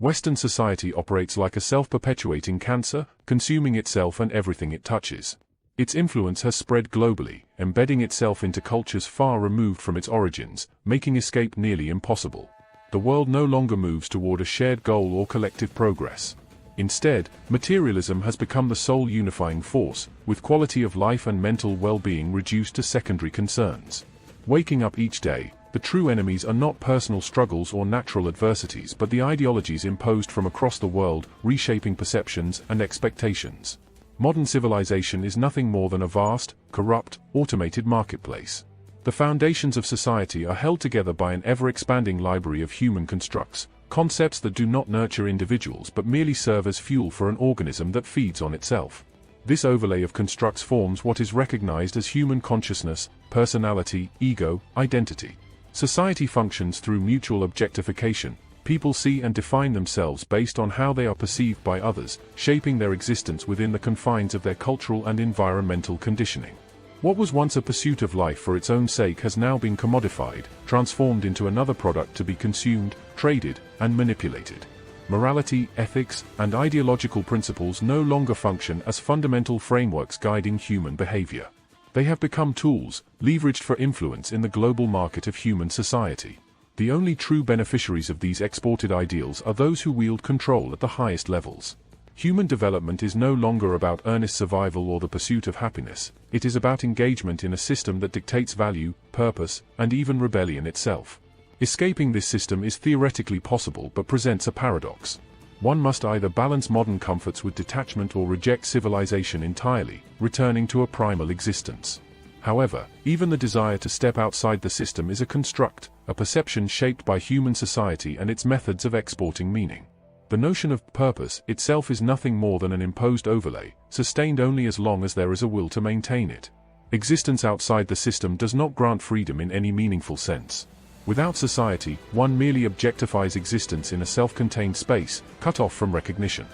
Western society operates like a self-perpetuating cancer, consuming itself and everything it touches. Its influence has spread globally, embedding itself into cultures far removed from its origins, making escape nearly impossible. The world no longer moves toward a shared goal or collective progress. Instead, materialism has become the sole unifying force, with quality of life and mental well-being reduced to secondary concerns. Waking up each day, the true enemies are not personal struggles or natural adversities but the ideologies imposed from across the world, reshaping perceptions and expectations. Modern civilization is nothing more than a vast, corrupt, automated marketplace. The foundations of society are held together by an ever-expanding library of human constructs, concepts that do not nurture individuals but merely serve as fuel for an organism that feeds on itself. This overlay of constructs forms what is recognized as human consciousness, personality, ego, identity. Society functions through mutual objectification. People see and define themselves based on how they are perceived by others, shaping their existence within the confines of their cultural and environmental conditioning. What was once a pursuit of life for its own sake has now been commodified, transformed into another product to be consumed, traded, and manipulated. Morality, ethics, and ideological principles no longer function as fundamental frameworks guiding human behavior. They have become tools, leveraged for influence in the global market of human society. The only true beneficiaries of these exported ideals are those who wield control at the highest levels. Human development is no longer about earnest survival or the pursuit of happiness, it is about engagement in a system that dictates value, purpose, and even rebellion itself. Escaping this system is theoretically possible but presents a paradox. One must either balance modern comforts with detachment or reject civilization entirely, returning to a primal existence. However, even the desire to step outside the system is a construct, a perception shaped by human society and its methods of exporting meaning. The notion of purpose itself is nothing more than an imposed overlay, sustained only as long as there is a will to maintain it. Existence outside the system does not grant freedom in any meaningful sense. Without society, one merely objectifies existence in a self-contained space, cut off from recognition.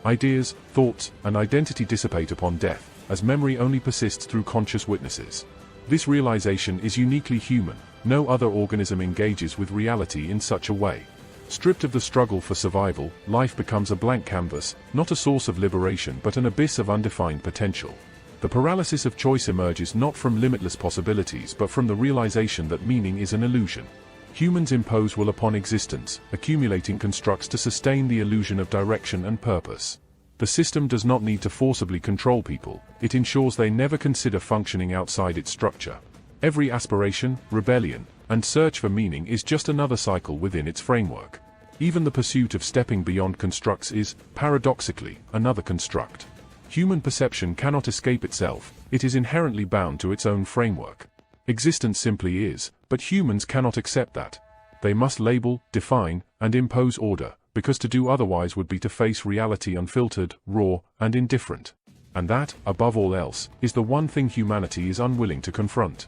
Ideas, thoughts, and identity dissipate upon death, as memory only persists through conscious witnesses. This realization is uniquely human. No other organism engages with reality in such a way. Stripped of the struggle for survival, life becomes a blank canvas, not a source of liberation but an abyss of undefined potential. The paralysis of choice emerges not from limitless possibilities but from the realization that meaning is an illusion. Humans impose will upon existence, accumulating constructs to sustain the illusion of direction and purpose. The system does not need to forcibly control people, it ensures they never consider functioning outside its structure. Every aspiration, rebellion, and search for meaning is just another cycle within its framework. Even the pursuit of stepping beyond constructs is, paradoxically, another construct. Human perception cannot escape itself, it is inherently bound to its own framework. Existence simply is, but humans cannot accept that. They must label, define, and impose order, because to do otherwise would be to face reality unfiltered, raw, and indifferent. And that, above all else, is the one thing humanity is unwilling to confront.